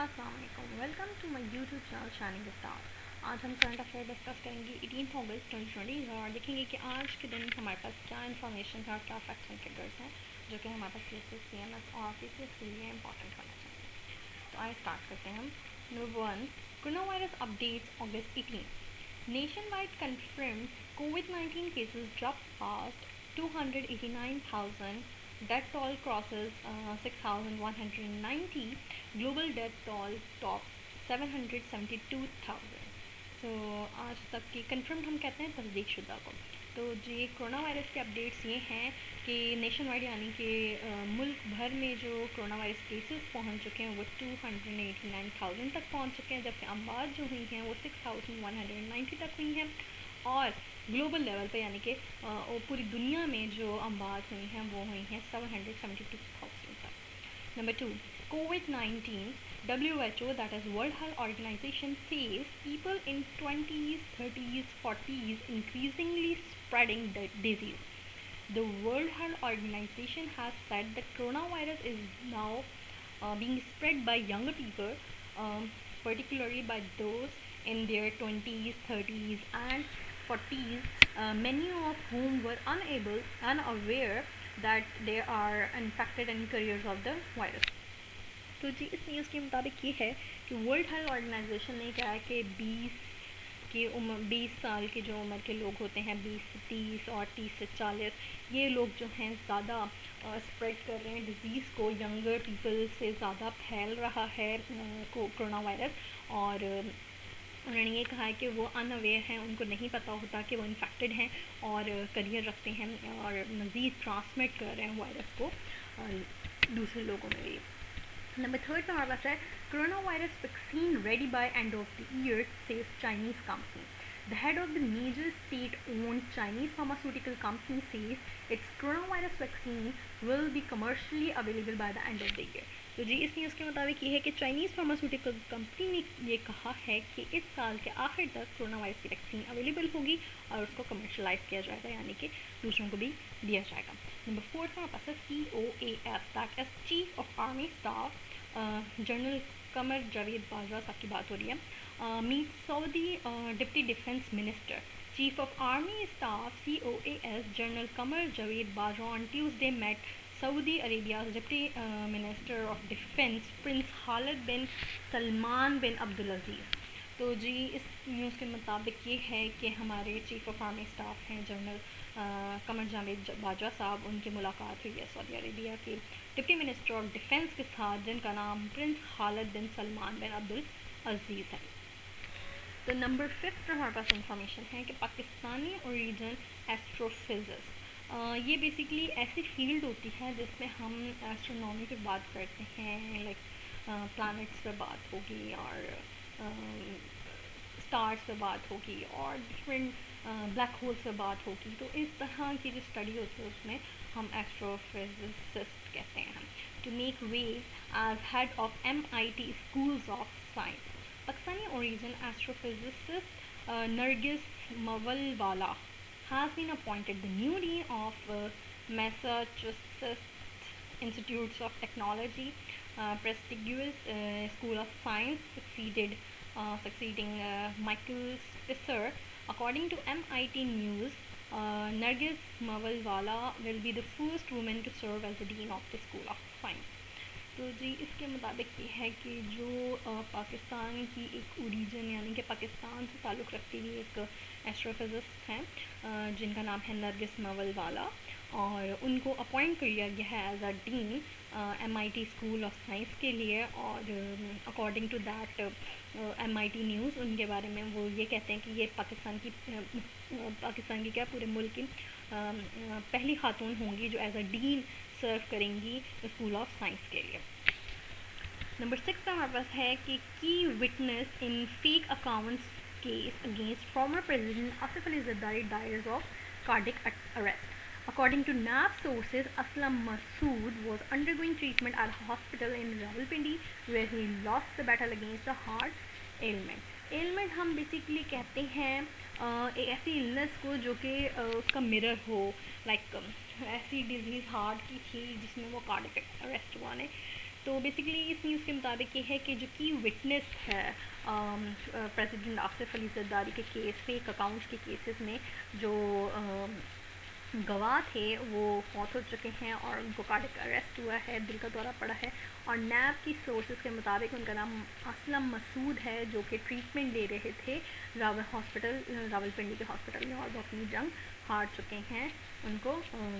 अस्सलाम वालेकुम, welcome to my YouTube channel Shining Star. आज हम करंट अफेयर डिस्कस करेंगे 18 अगस्त 2020 और देखेंगे कि आज के दिन हमारे पास क्या इन्फॉर्मेशन है और क्या फैक्ट्स एंड फिगर्स हैं जो कि हमारे पास पीसीएस, सीएमएस और पीसीएस के लिए इंपॉर्टेंट होना चाहिए। तो आइए स्टार्ट करते हैं हम। नंबर 1, कोरोना वायरस अपडेट्स अगस्त 18। Nation wide confirmed COVID-19 cases drop past 289,000. Death toll crosses 6,190. Global death toll tops 772,000. तो आज तक की कन्फर्म हम कहते हैं तस्दीकशुदा को। तो जी कोरोना वायरस के अपडेट्स ये हैं कि नेशन वाइड यानी कि मुल्क भर में जो कोरोना वायरस केसेस पहुंच चुके हैं वो 289,000 तक पहुंच चुके हैं, जबकि अमवात जो हुई हैं वो 6,190 तक हुई हैं। और ग्लोबल लेवल पे यानी कि पूरी दुनिया में जो अमवात हुई हैं वो हुई हैं 772,000 तक। Number 2, COVID-19. WHO, that is World Health Organization, says people in 20s, 30s, 40s increasingly spreading the disease. The World Health Organization has said that coronavirus is now being spread by younger people, particularly by those in their 20s, 30s, and 40s, many of whom were unaware that they are infected and carriers of the virus. तो जी इस news के मुताबिक ये है कि world health organisation ने कहा है कि 20 साल के जो उम्र के लोग होते हैं, 20 से 30 और 30 से 40, ये लोग जो हैं ज़्यादा स्प्रेड कर रहे हैं डिज़ीज़ को। यंगर पीपल से ज़्यादा फैल रहा है कोरोना वायरस। और उन्होंने ये कहा है कि वो अनअवेयर हैं, उनको नहीं पता होता कि वो इन्फेक्टेड हैं और करियर रखते हैं और मज़ीद ट्रांसमिट कर रहे हैं वायरस को दूसरे लोगों में भी। नंबर 3 पे हमारे पास है corona virus vaccine ready bye end of the year, says Chinese company. The head of the major state-owned Chinese pharmaceutical company says its coronavirus vaccine will be commercially available by the end of the year. तो जी इस news के मुताबिक ये है कि Chinese pharmaceutical company ने ये कहा है कि इस साल के आखिर तक कोरोना वायरस की वैक्सीन अवेलेबल होगी और उसको कमर्शलाइज किया जाएगा, यानी कि दूसरों को भी दिया जाएगा। नंबर 4 में हमारे पास है COAS, that is chief of army staff, general Qamar Javed Bajwa साहब की बात हो रही है। Meet Saudi deputy defence minister, chief of army staff COAS general Qamar Javed Bajwa on Tuesday met Saudi Arabia's Deputy Minister of Defense Prince Khalid bin Salman bin Abdulaziz. तो जी इस news के मुताबिक ये है कि हमारे चीफ ऑफ आर्मी स्टाफ हैं general Qamar Javed Bajwa साहब, उनकी मुलाकात हुई है सऊदी अरेबिया के डिप्टी मिनिस्टर ऑफ डिफेंस के साथ, जिनका नाम प्रिंस खालिद बिन सलमान बिन अब्दुल अजीज़ है। तो नंबर 5 पर हमारे पास इंफॉर्मेशन है कि पाकिस्तानी ओरिजिन एस्ट्रोफिजिक्स, ये बेसिकली ऐसी फील्ड होती है जिसमें हम एस्ट्रोनॉमी पे बात करते हैं, लाइक प्लैनेट्स पे बात होगी और स्टार्स पे बात होगी और डिफरेंट ब्लैक होल्स पे बात होगी। तो इस तरह की जो स्टडी होती है उसमें हम एस्ट्रोफिजिसिस्ट कहते हैं। To make way as head of MIT schools of science, Pakistani origin astrophysicist Nergis Mavalvala has been appointed the new dean of Massachusetts Institutes of Technology, prestigious School of Science, succeeding Michael Spitzer. According to MIT News, Nargis Mawalwala will be the first woman to serve as the dean of the School of Science. तो जी इसके मुताबिक ये है कि जो पाकिस्तान की एक origin यानी कि पाकिस्तान से ताल्लुक़ रखती हुई एक एस्ट्रोफिजिस्ट हैं जिनका नाम है नरगिस मवलवाला, और उनको अपॉइंट कर लिया गया है as a dean MIT school of science के लिए। और according to that MIT news उनके बारे में वो ये कहते हैं कि ये पाकिस्तान की क्या पूरे मुल्क की पहली खातून होंगी जो एज अ डीन सर्व करेंगी स्कूल ऑफ साइंस के लिए। नंबर 6 पे हमारे पास है कि की witness in fake accounts case against former president Asif Ali Zardari dyers of cardiac arrest. According to NAB sources, Aslam Masood was undergoing treatment at a hospital in Rawalpindi where he lost the battle against a heart ailment. Ailment हम basically कहते हैं एक ऐसी illness को जो कि उसका mirror हो, लाइक ऐसी डिजीज़ हार्ट की थी जिसमें वो कार्डियक अरेस्ट हुआ ने। तो बेसिकली इस न्यूज़ के मुताबिक ये है कि जो की विटनेस है प्रेसिडेंट आसिफ अली जरदारी के केस, फेक अकाउंट्स के केसेस में जो गवाह थे वो फौत हो चुके हैं और उनको कार्डियक अरेस्ट हुआ है, दिल का दौरा पड़ा है। और नैब की सोर्सेज के मुताबिक उनका नाम असलम मसूद है, जो कि ट्रीटमेंट ले रहे थे रावलपिंडी के हॉस्पिटल में, और वो अपनी जंग हार चुके हैं, उनको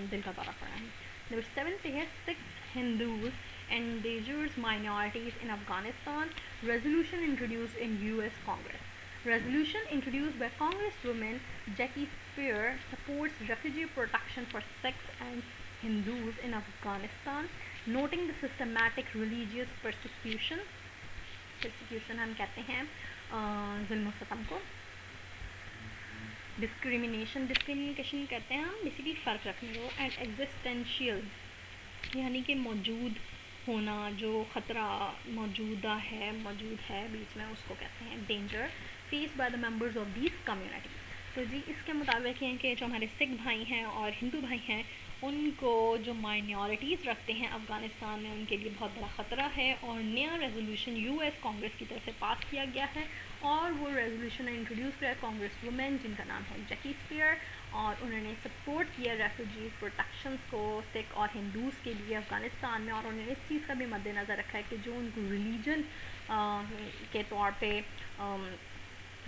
दिल का दौरा पड़ा है। नंबर 7 पे है 6 Hindus endangers minorities in Afghanistan, resolution introduced in US Congress. Resolution introduced by Congresswoman Jackie Spear supports refugee protection for Sikhs and Hindus in Afghanistan, noting the systematic religious persecution हम कहते हैं जुल्म सतम को, discrimination कहते हैं हम, basically फ़र्क रखने को, एंड एग्जिस्टेंशियल यानी कि मौजूद होना, जो ख़तरा मौजूद है बीच में, उसको कहते हैं danger face by the members of these communities. तो जी इसके मुताबिक है कि जो हमारे सिख भाई हैं और हिंदू भाई हैं, उनको जो माइनॉरिटीज़ रखते हैं अफ़गानिस्तान में, उनके लिए बहुत बड़ा ख़तरा है। और नया रेजोल्यूशन यूएस कांग्रेस की तरफ से पास किया गया है, और वो रेजोल्यूशन इंट्रोड्यूस किया कांग्रेस वुमेन जिनका नाम है जैकी स्पीयर, और उन्होंने सपोर्ट किया रेफ्यूजीज प्रोटेक्शंस को सिख और हिंदूज़ के लिए अफ़गानिस्तान में। और उन्होंने इस चीज़ का भी मद्देनज़र रखा है कि जो उनको रिलीजन के तौर पे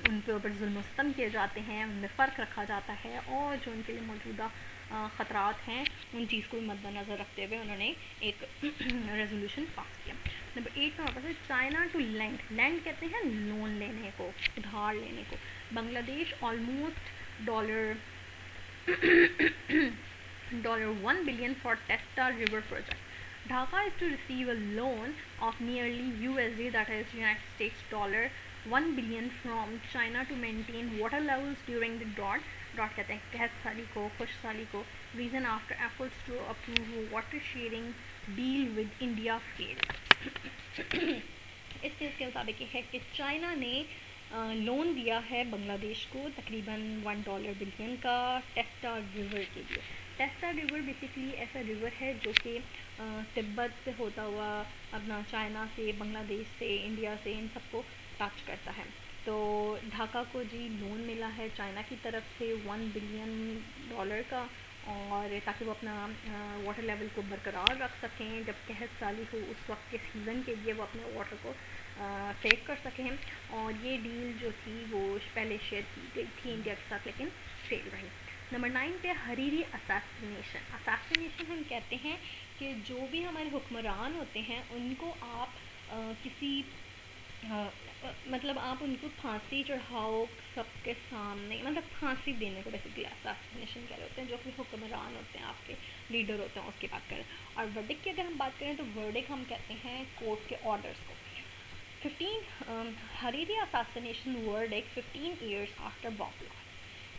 उनके ऊपर जुल्म सितम किए जाते हैं, उनमें फ़र्क रखा जाता है, और जो उनके लिए मौजूदा ख़तरात हैं उन चीज़ को मद्देनज़र रखते हुए उन्होंने एक रेजोल्यूशन पास किया। नंबर 8 में वापस चाइना टू लैंड कहते हैं लोन लेने को, उधार लेने को। Bangladesh almost $1 billion for Testa River project. Dhaka is to receive a loan of nearly USD, that is United States $1 billion from China to maintain water levels during the drought कहते हैं कहत साली को, खुश साली को। Reason after efforts to approve water sharing deal with India failed. इस चीज़ के मुताबिक है कि चाइना ने लोन दिया है बांग्लादेश को तकरीबन $1 बिलियन का टेस्टा रिवर के लिए। टेस्टा रिवर बेसिकली ऐसा रिवर है जो कि तिब्बत से होता हुआ अपना चाइना से, बांग्लादेश से, इंडिया से, इन सबको टच करता है। तो ढाका को जी लोन मिला है चाइना की तरफ से $1 बिलियन का, और ताकि वो अपना वाटर लेवल को बरकरार रख सकें, जब कहत साली हो उस वक्त के सीज़न के लिए वो अपने वाटर को सेव कर सकें। और ये डील जो थी वो पहले शेयर की गई थी इंडिया के साथ, लेकिन फेल रही। नंबर 9 पे हरीरी असासिनेशन हम कहते हैं कि जो भी हमारे हुक्मरान होते हैं उनको आप किसी मतलब आप उनको फांसी चढ़ाओ सबके सामने, मतलब फांसी देने को बेसिकली असासिनेशन कह रहे होते हैं, जो कि हुक्मरान होते हैं, आपके लीडर होते हैं, उसकी बात करें। और वर्डिक की अगर हम बात करें तो वर्डिक हम कहते हैं कोर्ट के ऑर्डर्स को। 15 Hariri assassination verdict 15 years after bomb blast.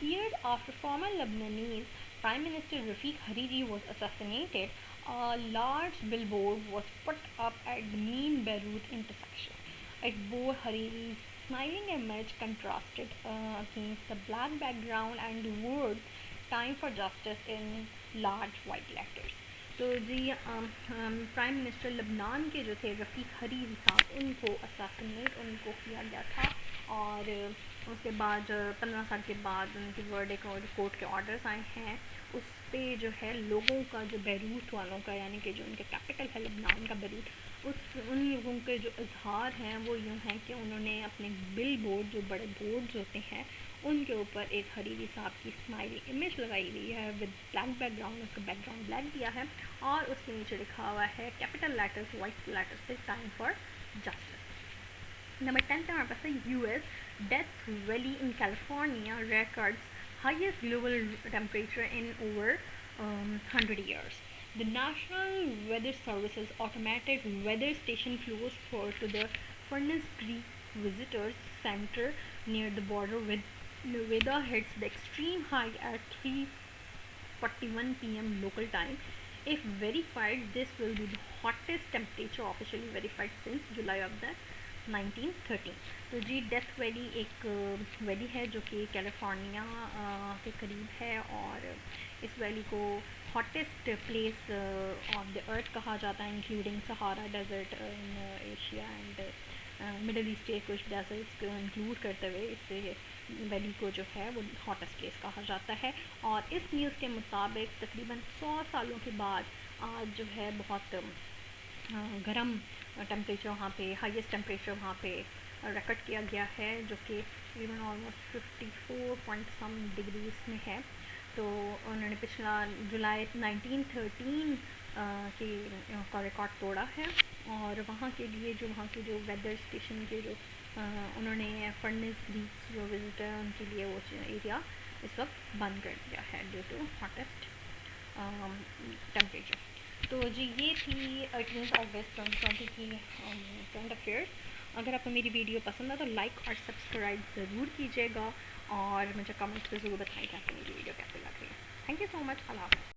Years after former Lebanese Prime Minister Rafik Hariri was assassinated, a large billboard was put up at the main Beirut intersection. It bore Hariri's smiling image contrasted against the black background and the words "Time for Justice" in large white letters. तो जी prime minister लबनान के जो थे रफ़ीक Hariri साहब, उनको उनको किया गया था, और उसके बाद 15 साल के बाद उनकी वर्डिक्ट और कोर्ट के ऑर्डर्स आए हैं। उस पर जो है लोगों का, जो बैरूत वालों का, यानी कि जो उनके कैपिटल है लबनान का बैरूत, उन लोगों के जो इजहार हैं वो यूँ हैं कि उन्होंने अपने बिल बोर्ड, जो बड़े बोर्ड्स होते हैं, उनके ऊपर एक हरीरी साहब की स्माइली इमेज लगाई हुई है विद ब्लैक बैकग्राउंड, उसका बैकग्राउंड ब्लैक दिया है, और उसके नीचे लिखा हुआ है कैपिटल लेटर्स वाइट लेटर्स से टाइम फॉर जस्टिस। नंबर 10 पे हमारे पास है US death valley in California records highest global temperature in over 100 years. The National Weather Service's automated weather station closed to the Furnace Creek Visitors Center near the border with Nevada hits the extreme high at 3:41 p.m. local time. If verified, this will be the hottest temperature officially verified since July of the 1913। तो जी death valley एक valley है जो कि California के करीब है, और इस वैली को hottest place of the earth कहा जाता है, including Sahara desert in Asia and Middle East के कुछ डेजर्ट्स को इंक्लूड करते हुए इस वैली को जो है वो हॉटेस्ट प्लेस कहा जाता है। और इस न्यूज़ के मुताबिक तकरीबन 100 सालों के बाद आज जो है बहुत गर्म टेम्परेचर वहाँ पे, हाईएस्ट टेम्परेचर वहाँ पे रिकॉर्ड किया गया है, जो कि तकरीबन ऑलमोस्ट 54 पॉइंट सम डिग्रीज में है। तो उन्होंने पिछला जुलाई 1913 का रिकॉर्ड तोड़ा है, और वहाँ के लिए जो वहाँ के जो वेदर स्टेशन के जो उन्होंने फर्नेस बीच जो विजिटर हैं उनके लिए वो एरिया इस वक्त बंद कर दिया है ड्यू टू हॉटेस्ट टेम्परेचर। तो जी ये थी 18 अगस्त 2020 की करंट अफेयर्स। अगर आपको मेरी वीडियो पसंद है तो लाइक और सब्सक्राइब ज़रूर कीजिएगा, और मुझे कमेंट्स पे ज़रूर बताएं कि आपको मेरी वीडियो कैसे लग रही है। Thank you so much. Allah हाफ़िज़।